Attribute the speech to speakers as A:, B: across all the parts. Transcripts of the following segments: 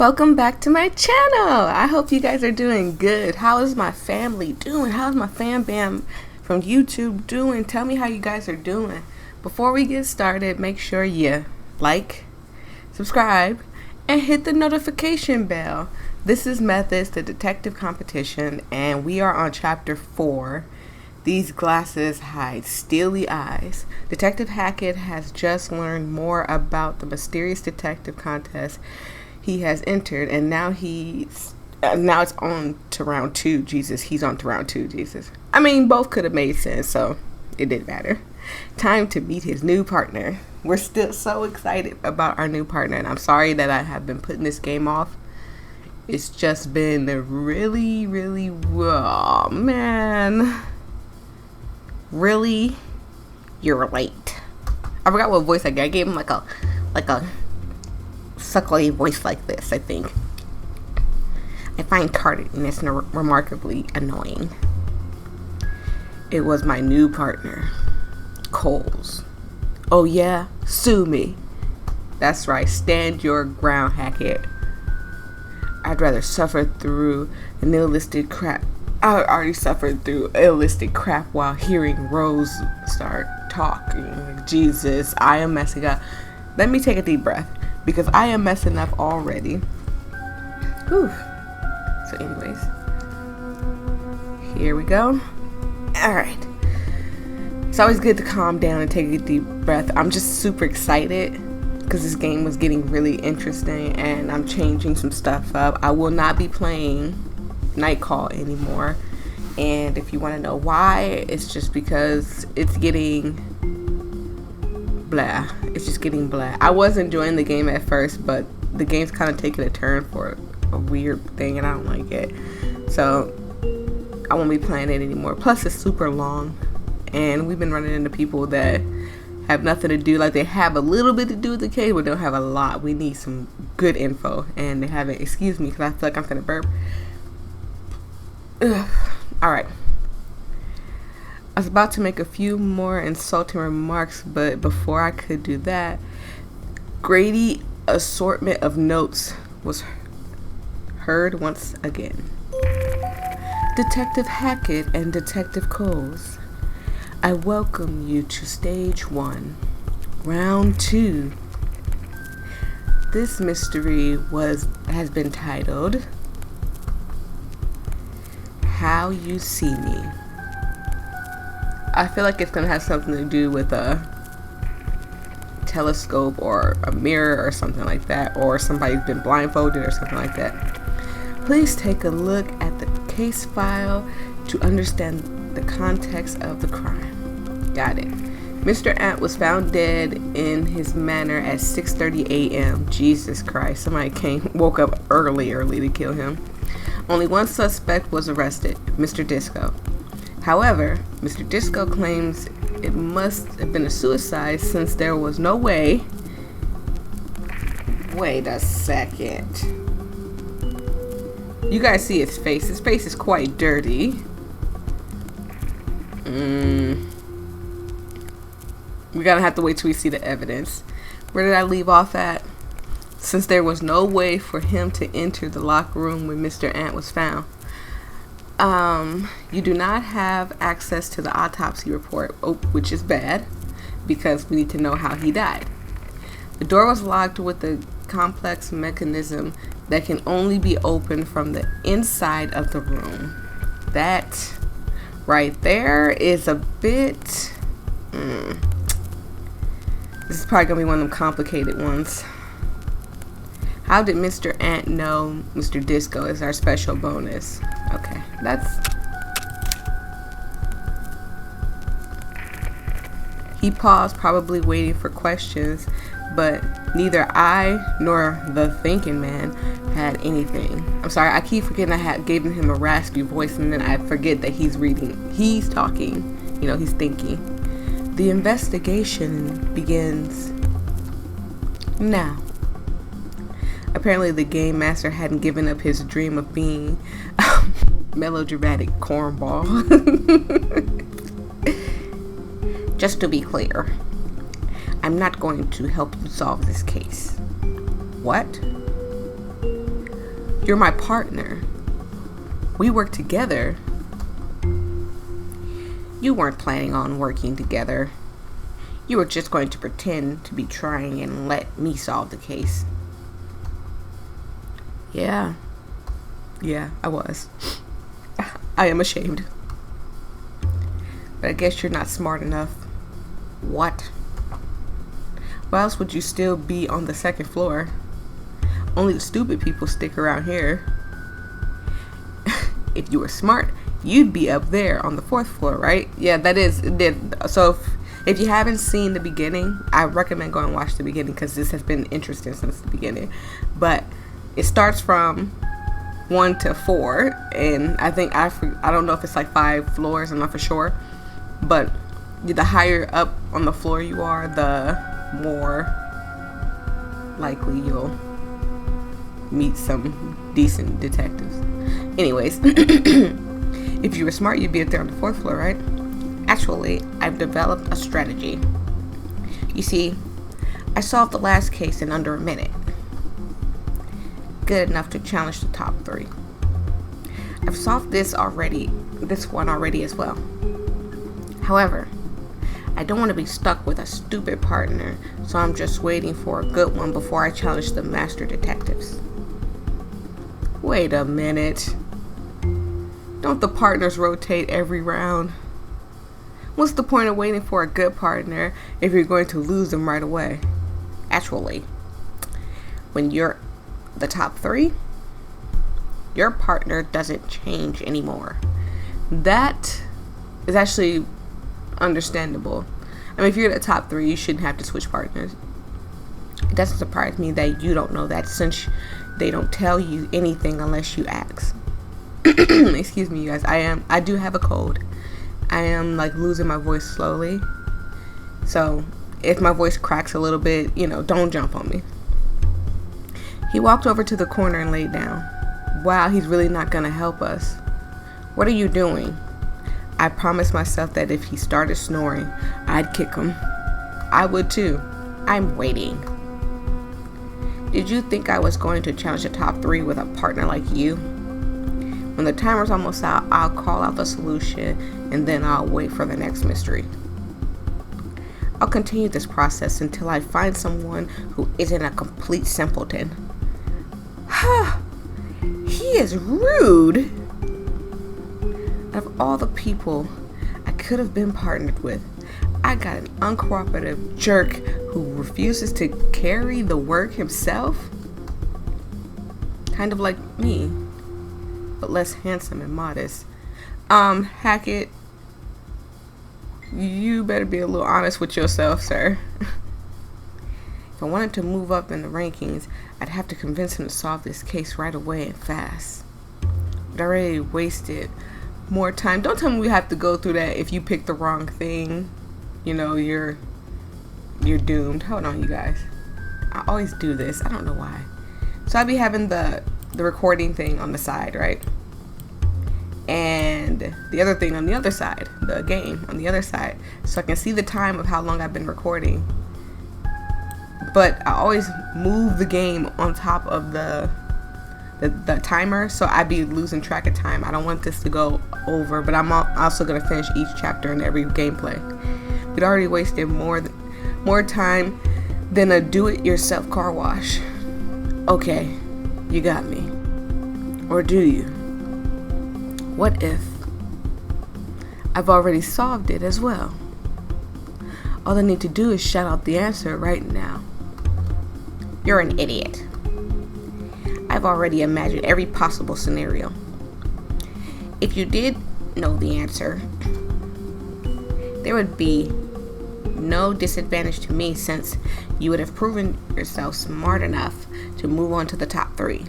A: Welcome back to my channel. I hope you guys are doing good. How is my family doing? How's my fam bam from YouTube doing? Tell me how you guys are doing. Before we get started, make sure you like, subscribe, and hit the notification bell. This is Methods, the detective competition, and we are on chapter 4. These glasses hide steely eyes. Detective Hackett has just learned more about the mysterious detective contest he has entered, and now it's on to round 2. Jesus, he's on to round 2. Jesus. I mean, both could have made sense, so it didn't matter. Time to meet his new partner. We're still so excited about our new partner, and I'm sorry that I have been putting this game off. It's just been really, oh man. Really? You're late. I forgot what voice I gave. I gave him like a suckly voice like this, I think. I find tardiness remarkably annoying. It was my new partner, Coles. Oh yeah? Sue me. That's right. Stand your ground, Hackett. I'd rather suffer through an illicit crap. I already suffered through illicit crap while hearing Rose start talking. Jesus, I am messing up. Let me take a deep breath, because I am messing up already. Whew. So anyways, here we go. Alright. It's always good to calm down and take a deep breath. I'm just super excited because this game was getting really interesting and I'm changing some stuff up. I will not be playing Night Call anymore. And if you want to know why, it's just because it's getting blah. It's just getting blah. I was enjoying the game at first, but the game's kind of taking a turn for a weird thing and I don't like it. So I won't be playing it anymore. Plus it's super long and we've been running into people that have nothing to do. Like they have a little bit to do with the case, but don't have a lot. We need some good info and they haven't. Excuse me because I feel like I'm gonna burp. Ugh. Alright. I was about to make a few more insulting remarks, but before I could do that, Grady assortment of notes was heard once again. Detective Hackett and Detective Coles, I welcome you to stage 1, round 2. This mystery has been titled How You See Me. I feel like it's gonna have something to do with a telescope or a mirror or something like that, or somebody's been blindfolded or something like that. Please take a look at the case file to understand the context of the crime. Got it. Mr. Ant was found dead in his manor at 6:30 a.m. Jesus Christ, somebody woke up early to kill him. Only one suspect was arrested, Mr. Disco. However, Mr. Disco claims it must have been a suicide since there was no way. Wait a second. You guys see his face. His face is quite dirty. We're gonna have to wait till we see the evidence. Where did I leave off at? Since there was no way for him to enter the locker room when Mr. Ant was found. You do not have access to the autopsy report, which is bad because we need to know how he died. The door was locked with a complex mechanism that can only be opened from the inside of the room. That right there is a bit... This is probably gonna be one of them complicated ones. How did Mr. Ant know Mr. Disco is our special bonus? Okay, He paused, probably waiting for questions, but neither I nor the thinking man had anything. I'm sorry, I keep forgetting I had given him a raspy voice and then I forget that he's talking, he's thinking. The investigation begins now. Apparently the game master hadn't given up his dream of being a melodramatic cornball. Just to be clear, I'm not going to help you solve this case. What? You're my partner. We work together. You weren't planning on working together. You were just going to pretend to be trying and let me solve the case. Yeah, I was. I am ashamed. But I guess you're not smart enough. What? Why else would you still be on the second floor? Only the stupid people stick around here. If you were smart, you'd be up there on the fourth floor, right? Yeah, that is. So if you haven't seen the beginning, I recommend going and watch the beginning because this has been interesting since the beginning. But it starts from 1 to 4, and I think I don't know if it's like 5 floors. I'm not for sure, but the higher up on the floor you are, the more likely you'll meet some decent detectives. Anyways, if you were smart, you'd be up there on the 4th floor, right? Actually, I've developed a strategy. You see, I solved the last case in under a minute. Good enough to challenge the top 3. I've solved this one already as well. However, I don't want to be stuck with a stupid partner, so I'm just waiting for a good one before I challenge the master detectives. Wait a minute. Don't the partners rotate every round? What's the point of waiting for a good partner if you're going to lose them right away? Actually, when you're the top 3, your partner doesn't change anymore. That is actually understandable. I mean, if you're the top 3, you shouldn't have to switch partners. It doesn't surprise me that you don't know that, since they don't tell you anything unless you ask. Excuse me, you guys. I do have a cold. I am like losing my voice slowly. So if my voice cracks a little bit, don't jump on me. He walked over to the corner and laid down. Wow, he's really not gonna help us. What are you doing? I promised myself that if he started snoring, I'd kick him. I would too. I'm waiting. Did you think I was going to challenge the top 3 with a partner like you? When the timer's almost out, I'll call out the solution and then I'll wait for the next mystery. I'll continue this process until I find someone who isn't a complete simpleton. He is rude. Out of all the people I could have been partnered with, I got an uncooperative jerk who refuses to carry the work himself. Kind of like me, but less handsome and modest. Hackett, you better be a little honest with yourself, sir. If I wanted to move up in the rankings, I'd have to convince him to solve this case right away and fast. But I already wasted more time. Don't tell me we have to go through that. If you pick the wrong thing, you're doomed. Hold on, you guys. I always do this. I don't know why. So I'll be having the recording thing on the side, right? And the other thing on the other side, the game on the other side, so I can see the time of how long I've been recording. But I always move the game on top of the timer, so I'd be losing track of time. I don't want this to go over, but I'm also gonna finish each chapter in every gameplay. We'd already wasted more time than a do-it-yourself car wash. Okay, you got me. Or do you? What if I've already solved it as well? All I need to do is shout out the answer right now. You're an idiot. I've already imagined every possible scenario. If you did know the answer, there would be no disadvantage to me, since you would have proven yourself smart enough to move on to the top 3.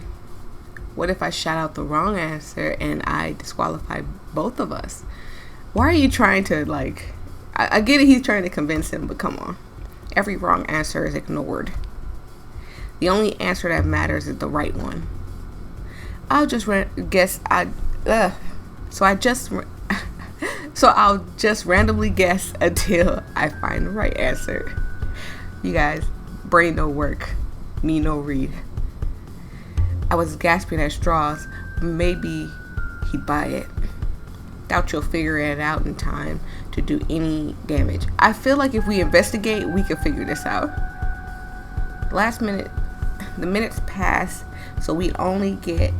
A: What if I shout out the wrong answer and I disqualify both of us? Why are you trying to, I get it, he's trying to convince him, but come on. Every wrong answer is ignored. The only answer that matters is the right one. I'll just I'll just randomly guess until I find the right answer. You guys, brain no work, me no read. I was gasping at straws. Maybe he'd buy it. Doubt you'll figure it out in time to do any damage. I feel like if we investigate, we can figure this out. The minutes pass, so we'd only get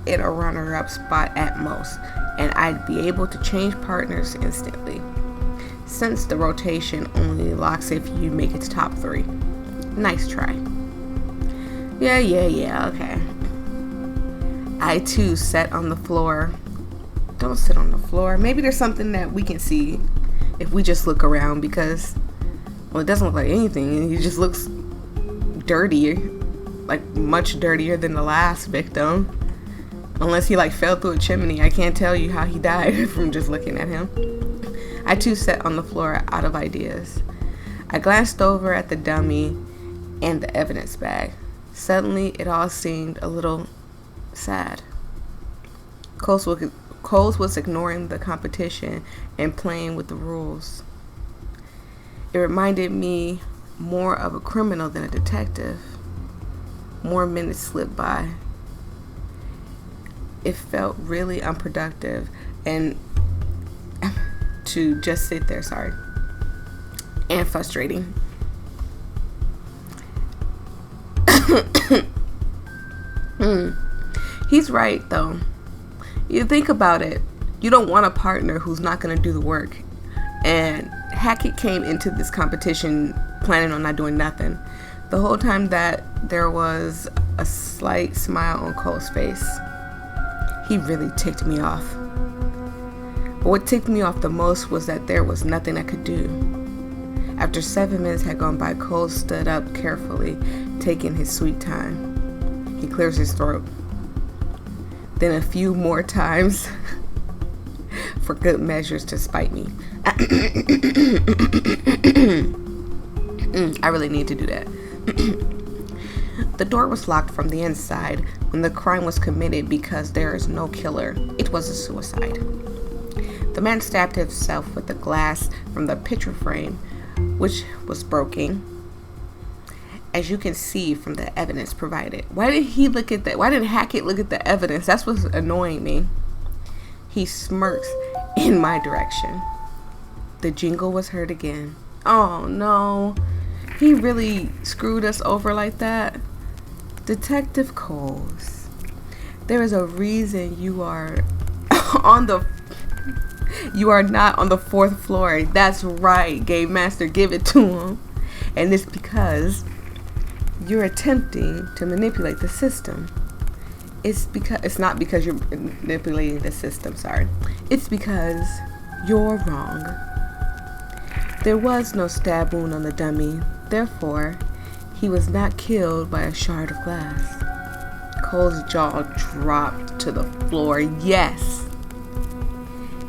A: in a runner-up spot at most, and I'd be able to change partners instantly, since the rotation only locks if you make it to top 3. Nice try. Yeah, okay. I too sat on the floor. Don't sit on the floor. Maybe there's something that we can see if we just look around, because, well, it doesn't look like anything. He just looks dirty, like much dirtier than the last victim. Unless he like fell through a chimney. I can't tell you how he died from just looking at him. I too sat on the floor out of ideas. I glanced over at the dummy and the evidence bag. Suddenly, it all seemed a little sad. Coles was ignoring the competition and playing with the rules. It reminded me more of a criminal than a detective. More minutes slipped by. It felt really unproductive and to just sit there, and frustrating. He's right, though. You think about it. You don't want a partner who's not going to do the work. And Hackett came into this competition planning on not doing nothing. The whole time that there was a slight smile on Cole's face. He really ticked me off. But what ticked me off the most was that there was nothing I could do. After 7 minutes had gone by, Cole stood up carefully, taking his sweet time. He clears his throat. Then a few more times for good measures to spite me. I really need to do that. The door was locked from the inside when the crime was committed because there is no killer. It was a suicide. The man stabbed himself with the glass from the picture frame, which was broken, as you can see from the evidence provided. Why did he look at that? Why didn't Hackett look at the evidence? That's what's annoying me. He smirks in my direction. The jingle was heard again. Oh no. He really screwed us over like that. Detective Coles, there is a reason you are not on the 4th floor. That's right, Game Master, give it to him. And it's because you're attempting to manipulate the system. It's not because you're manipulating the system, It's because you're wrong. There was no stab wound on the dummy. Therefore, he was not killed by a shard of glass. Cole's jaw dropped to the floor. Yes.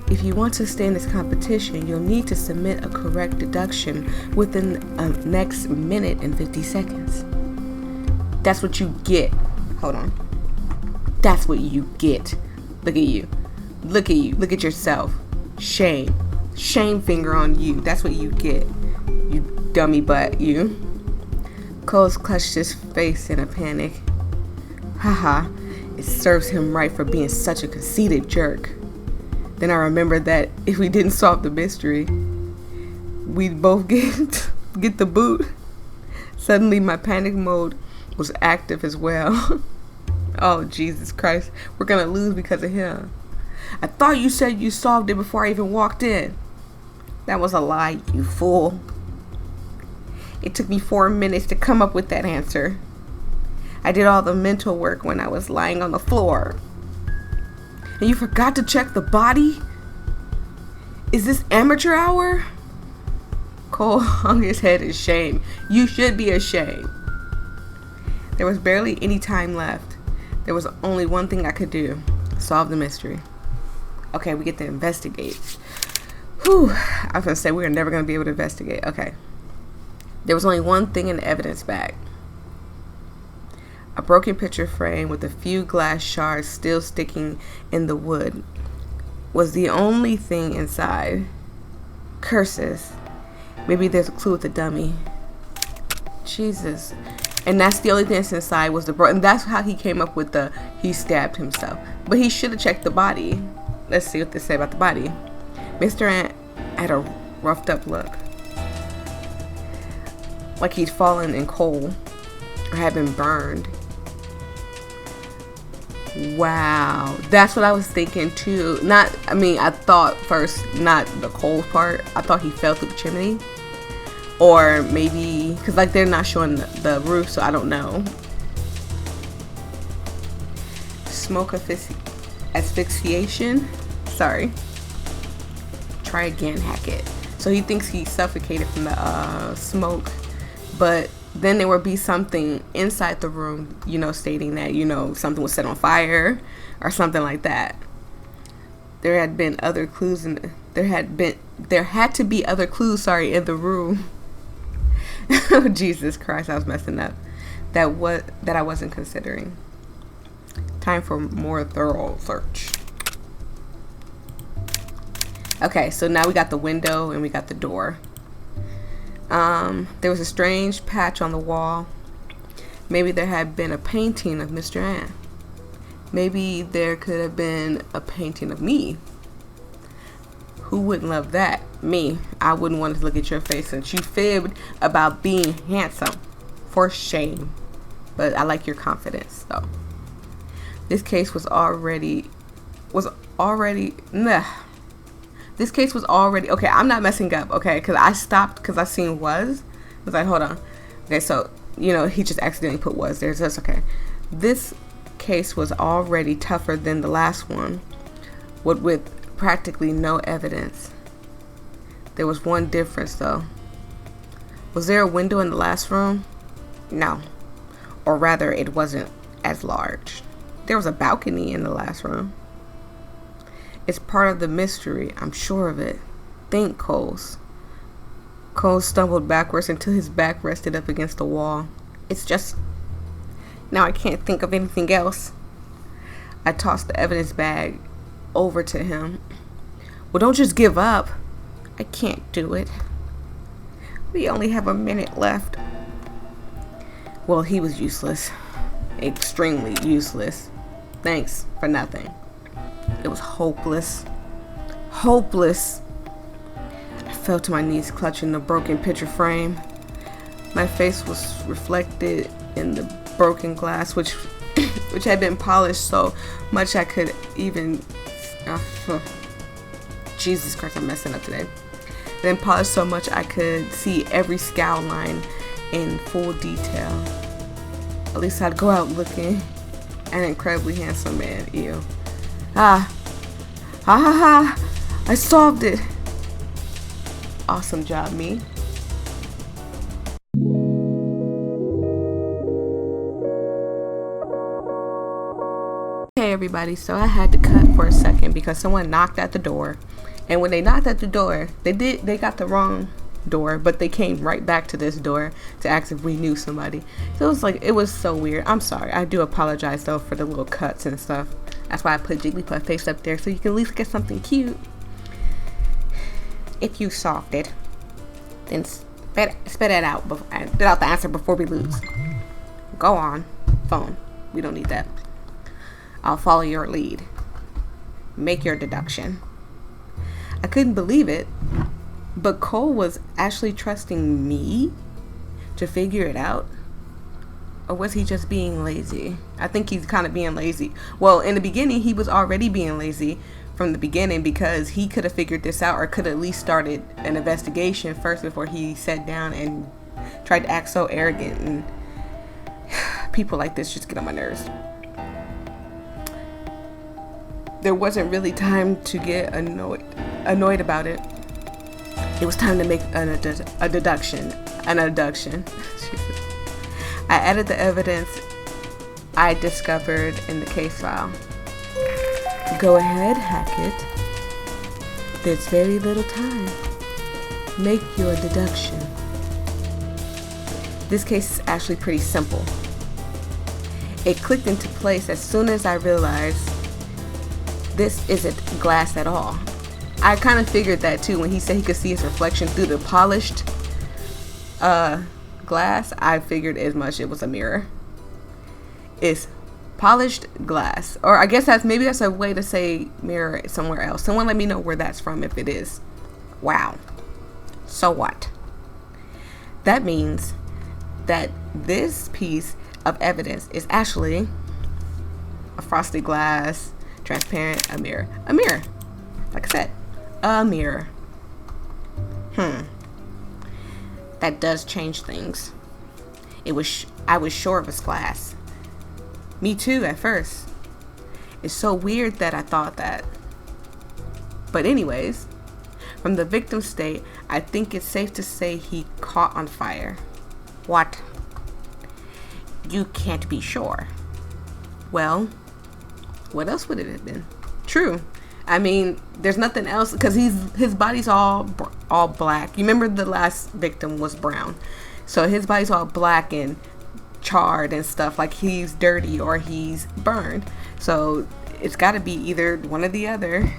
A: If you want to stay in this competition, you'll need to submit a correct deduction within the next minute and 50 seconds. That's what you get. Hold on. That's what you get. Look at you. Look at you. Look at yourself. Shame. Shame finger on you. That's what you get. You dummy butt, you. Coles clutched his face in a panic. Haha. It serves him right for being such a conceited jerk. Then I remembered that if we didn't solve the mystery, we'd both get the boot. Suddenly, my panic mode was active as well. Oh, Jesus Christ. We're gonna lose because of him. I thought you said you solved it before I even walked in. That was a lie, you fool. It took me 4 minutes to come up with that answer. I did all the mental work when I was lying on the floor. And you forgot to check the body? Is this amateur hour? Cole hung his head in shame. You should be ashamed. There was barely any time left. There was only one thing I could do. Solve the mystery. Okay, we get to investigate. Whew. I was going to say we're never going to be able to investigate. Okay. There was only one thing in the evidence bag. A broken picture frame with a few glass shards still sticking in the wood was the only thing inside. Curses. Maybe there's a clue with the dummy. Jesus. And that's the only thing that's inside was the and that's how he came up with the he stabbed himself. But he should have checked the body. Let's see what they say about the body. Mr. Ant had a roughed up look, like he'd fallen in coal or had been burned. Wow, that's what I was thinking too. I thought first, not the coal part. I thought he fell through the chimney. Or maybe, because like they're not showing the roof, so I don't know. Smoke asphyxiation. Sorry. Try again, Hackett. So he thinks he suffocated from the smoke. But then there would be something inside the room, stating that, something was set on fire or something like that. There had been other clues there had to be other clues, in the room. Oh, Jesus Christ, I was messing up. That I wasn't considering. Time for more thorough search. Okay, so now we got the window and we got the door. There was a strange patch on the wall. Maybe there had been a painting of Mr. Ant. Maybe there could have been a painting of me. Who wouldn't love that? Me. I wouldn't want to look at your face since you fibbed about being handsome. For shame. But I like your confidence, though. This case was already. This case was already. Okay, I'm not messing up, okay? Because I stopped because I seen was. I was like, hold on. Okay, so, he just accidentally put was there. So that's okay. This case was already tougher than the last one. With practically no evidence. There was one difference though. Was there a window in the last room? No. Or rather, it wasn't as large. There was a balcony in the last room. It's part of the mystery, I'm sure of it. Think, Coles. Coles stumbled backwards until his back rested up against the wall. It's just... Now I can't think of anything else. I tossed the evidence bag over to him. Well, don't just give up. I can't do it. We only have a minute left. Well, he was useless. Extremely useless. Thanks for nothing. It was hopeless. Hopeless. I fell to my knees, clutching the broken picture frame. My face was reflected in the broken glass, which had been polished so much I could even... Jesus Christ, I'm messing up today. Then polished so much I could see every scowl line in full detail. At least I'd go out looking an incredibly handsome man. Ew. Ha ha ha! I solved it. Awesome job, me. Hey everybody, so I had to cut for a second because someone knocked at the door. And when they knocked at the door, they got the wrong door, but they came right back to this door to ask if we knew somebody. So it was so weird. I'm sorry. I do apologize though for the little cuts and stuff. That's why I put Jigglypuff face up there so you can at least get something cute. If you solved it, then spit it out. Spit out the answer before we lose. Go on. Phone. We don't need that. I'll follow your lead. Make your deduction. I couldn't believe it, but Cole was actually trusting me to figure it out. Or was he just being lazy? I think he's kind of being lazy. Well, in the beginning, he was already being lazy from the beginning because he could have figured this out or could have at least started an investigation first before he sat down and tried to act so arrogant. And people like this just get on my nerves. There wasn't really time to get annoyed about it. It was time to make a deduction. I added the evidence I discovered in the case file. Go ahead, Hackett. There's very little time. Make your deduction. This case is actually pretty simple. It clicked into place as soon as I realized this isn't glass at all. I kind of figured that too when he said he could see his reflection through the polished glass. glass, I figured as much. It was a mirror. It's polished glass. Or I guess that's a way to say mirror somewhere else. Someone let me know where that's from if it is. Wow. So what? That means that this piece of evidence is actually a frosted glass, transparent, a mirror. A mirror. Like I said, a mirror. That does change things. I was sure it was glass. Me too at first. It's so weird that I thought that. But anyways, from the victim's state, I think it's safe to say he caught on fire. What? You can't be sure. Well, what else would it have been? True. I mean, there's nothing else because his body's all black. You remember the last victim was brown, so his body's all black and charred and stuff, like he's dirty or he's burned. So it's got to be either one or the other.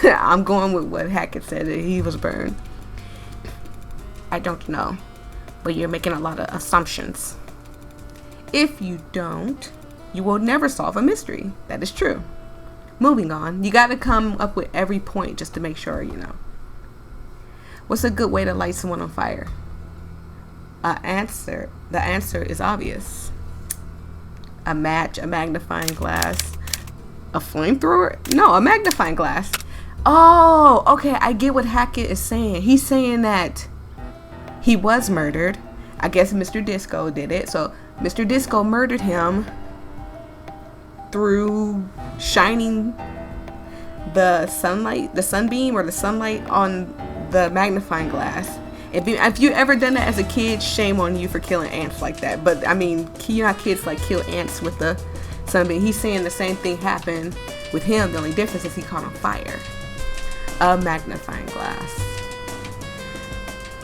A: I'm going with what Hackett said, that he was burned. I don't know, but you're making a lot of assumptions. If you don't, you will never solve a mystery. That is true. Moving on, you got to come up with every point just to make sure you know. What's a good way to light someone on fire? The answer is obvious. A match, a magnifying glass, a flamethrower? No, a magnifying glass. Oh, okay, I get what Hackett is saying. He's saying that he was murdered. I guess Mr. Disco did it. So Mr. Disco murdered him through shining the sunbeam or the sunlight on the magnifying glass. If you ever done that as a kid, shame on you for killing ants like that. But I mean, you know, kids like kill ants with the sunbeam. He's saying the same thing happened with him. The only difference is he caught on fire. A magnifying glass.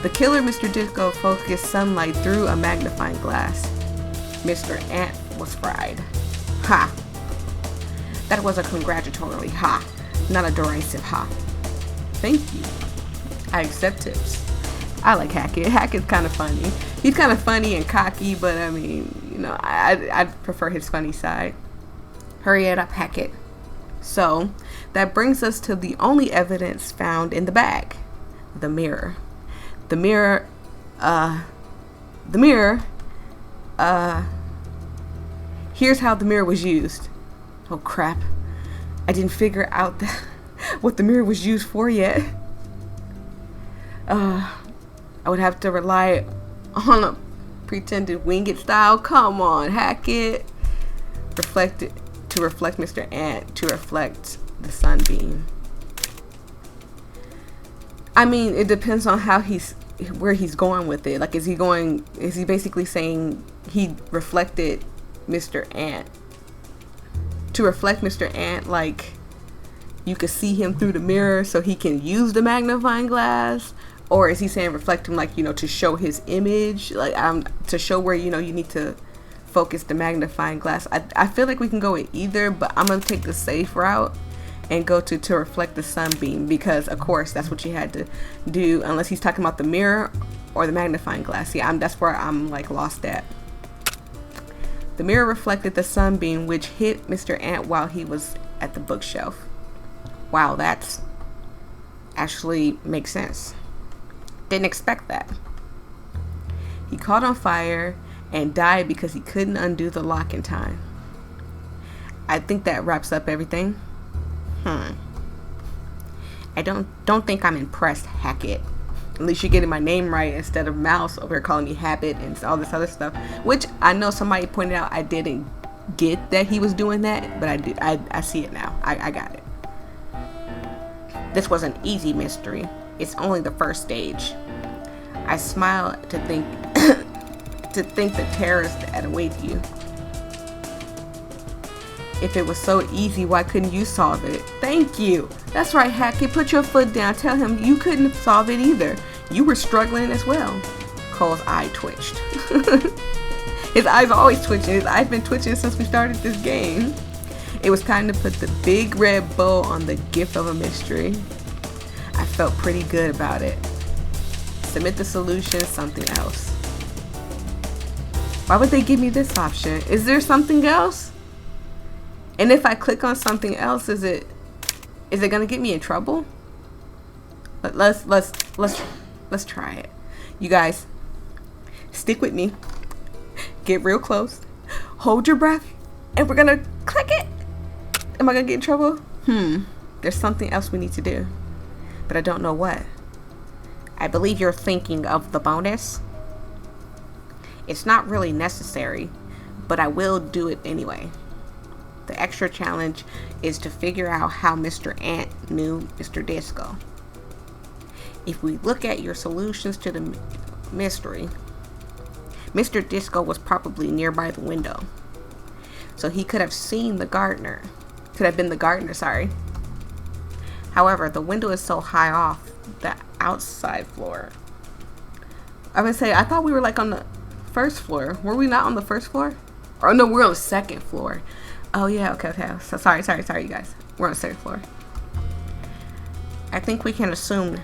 A: The killer, Mr. Disco, focused sunlight through a magnifying glass. Mr. Ant was fried. Ha! That was a congratulatory ha, not a derisive ha. Thank you. I accept tips. I like Hackett. Hackett's kind of funny. He's kind of funny and cocky, but I mean, you know, I prefer his funny side. Hurry it up, Hackett. So, that brings us to the only evidence found in the bag. The mirror. Here's how the mirror was used. Oh crap. I didn't figure out what the mirror was used for yet. I would have to rely on a pretended wing it style. Come on, Hackett. To reflect Mr. Ant, to reflect the sunbeam. I mean, it depends on where he's going with it. Like, is he basically saying he reflected Mr. Ant? To reflect Mr. Ant, like you could see him through the mirror so he can use the magnifying glass? Or is he saying reflect him, like, you know, to show his image, like to show where, you know, you need to focus the magnifying glass? I feel like we can go with either, but I'm gonna take the safe route and go to reflect the sunbeam, because of course that's what you had to do, unless he's talking about the mirror or the magnifying glass. Yeah, that's where I'm like lost at. The mirror reflected the sunbeam, which hit Mr. Ant while he was at the bookshelf. Wow, that's actually makes sense. Didn't expect that. He caught on fire and died because he couldn't undo the lock in time. I think that wraps up everything. I don't think I'm impressed, Hackett. At least you're getting my name right instead of Mouse over here calling me Habit and all this other stuff. Which I know somebody pointed out I didn't get that he was doing that, but I did. I see it now. I got it. This was an easy mystery. It's only the first stage. I smile to think the terrors that await you. If it was so easy, why couldn't you solve it? Thank you. That's right, Hackett. Put your foot down. Tell him you couldn't solve it either. You were struggling as well. Cole's eye twitched. His eyes always twitching. His eyes been twitching since we started this game. It was time to put the big red bow on the gift of a mystery. I felt pretty good about it. Submit the solution, something else. Why would they give me this option? Is there something else? And if I click on something else, is it gonna get me in trouble? But let's try it. You guys, stick with me. Get real close. Hold your breath, and we're gonna click it. Am I gonna get in trouble? There's something else we need to do, but I don't know what. I believe you're thinking of the bonus. It's not really necessary, but I will do it anyway. The extra challenge is to figure out how Mr. Ant knew Mr. Disco. If we look at your solutions to the mystery, Mr. Disco was probably nearby the window. So he could have seen the gardener. Could have been the gardener, sorry. However, the window is so high off the outside floor. I would say, I thought we were like on the first floor. Were we not on the first floor? Or no, we're on the second floor. Oh yeah, okay. So sorry, you guys. We're on the second floor. I think we can assume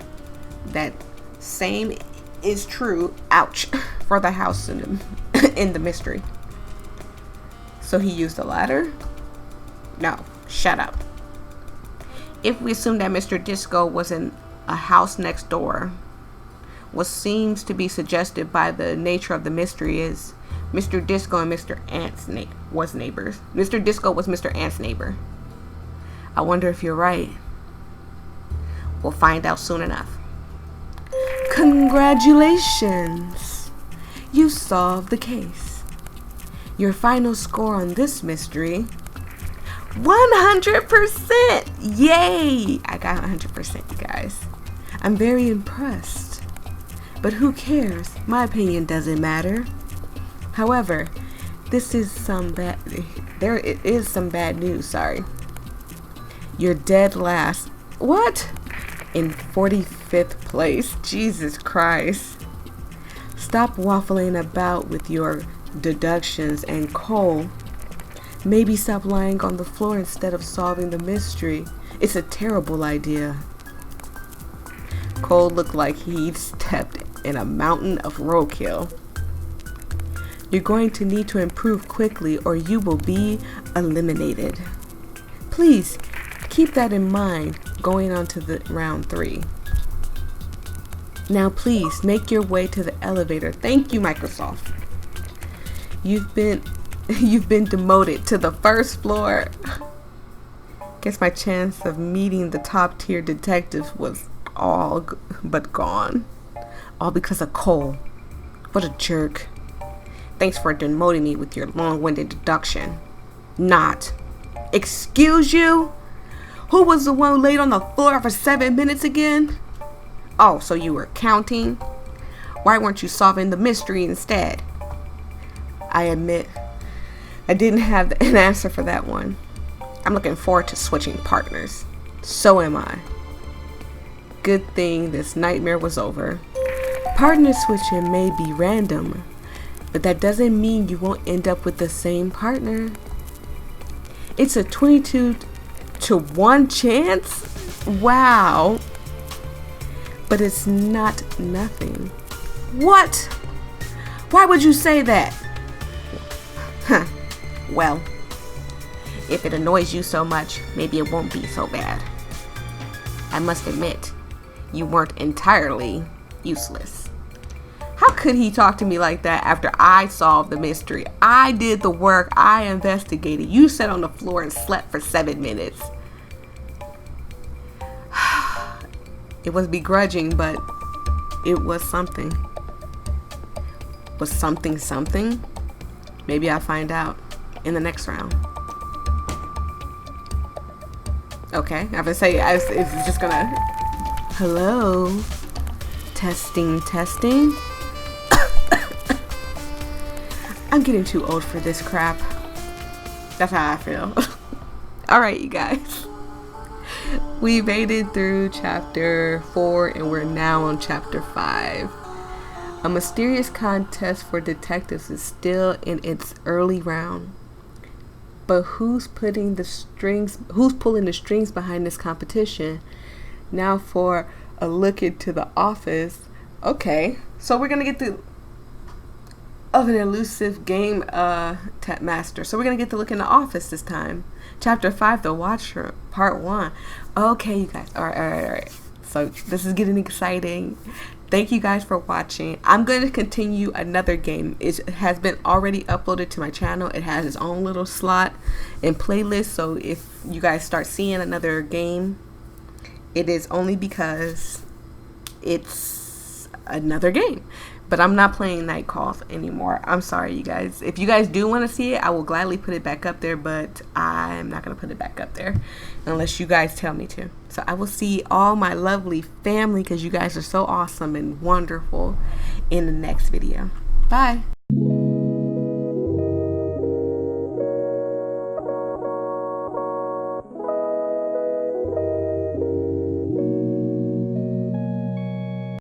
A: that same is true, ouch, for the house in the mystery. So he used a ladder? No, shut up. If we assume that Mr. Disco was in a house next door, what seems to be suggested by the nature of the mystery is Mr. Disco and Mr. Ant's was neighbors. Mr. Disco was Mr. Ant's neighbor. I wonder if you're right. We'll find out soon enough. Congratulations! You solved the case. Your final score on this mystery, 100%! Yay! I got 100%, you guys. I'm very impressed. But who cares? My opinion doesn't matter. However, there is some bad news, sorry. You're dead last. What? In 45th place. Jesus Christ. Stop waffling about with your deductions, and Cole, maybe stop lying on the floor instead of solving the mystery. It's a terrible idea. Cole looked like he'd stepped in a mountain of roadkill. You're going to need to improve quickly or you will be eliminated. Please keep that in mind going on to the round 3. Now please make your way to the elevator. Thank you, Microsoft. You've been demoted to the first floor. Guess my chance of meeting the top tier detectives was all but gone. All because of Cole. What a jerk. Thanks for demoting me with your long-winded deduction. Not. Excuse you? Who was the one who laid on the floor for 7 minutes again? Oh, so you were counting? Why weren't you solving the mystery instead? I admit, I didn't have an answer for that one. I'm looking forward to switching partners. So am I. Good thing this nightmare was over. Partner switching may be random, but that doesn't mean you won't end up with the same partner. It's a 22-to-1 chance? Wow. But it's not nothing. What? Why would you say that? Huh. Well, if it annoys you so much, maybe it won't be so bad. I must admit, you weren't entirely useless. How could he talk to me like that after I solved the mystery? I did the work. I investigated. You sat on the floor and slept for 7 minutes. It was begrudging, but it was something. Was something something? Maybe I'll find out in the next round. Okay, I would say it's just gonna. Hello? Testing. I'm getting too old for this crap. That's how I feel. Alright, you guys. We made it through chapter 4 and we're now on chapter 5. A mysterious contest for detectives is still in its early round. But who's pulling the strings behind this competition? Now for a look into the office. Okay, so we're gonna get to. of an elusive game master. So we're gonna get to look in the office this time. Chapter 5, The Watcher, Part 1. Okay, you guys. All right. So this is getting exciting. Thank you guys for watching. I'm going to continue another game. It has been already uploaded to my channel. It has its own little slot and playlist. So if you guys start seeing another game, it is only because it's another game. But I'm not playing Night Calls anymore. I'm sorry, you guys. If you guys do want to see it, I will gladly put it back up there, but I'm not going to put it back up there unless you guys tell me to. So I will see all my lovely family, because you guys are so awesome and wonderful, in the next video. Bye.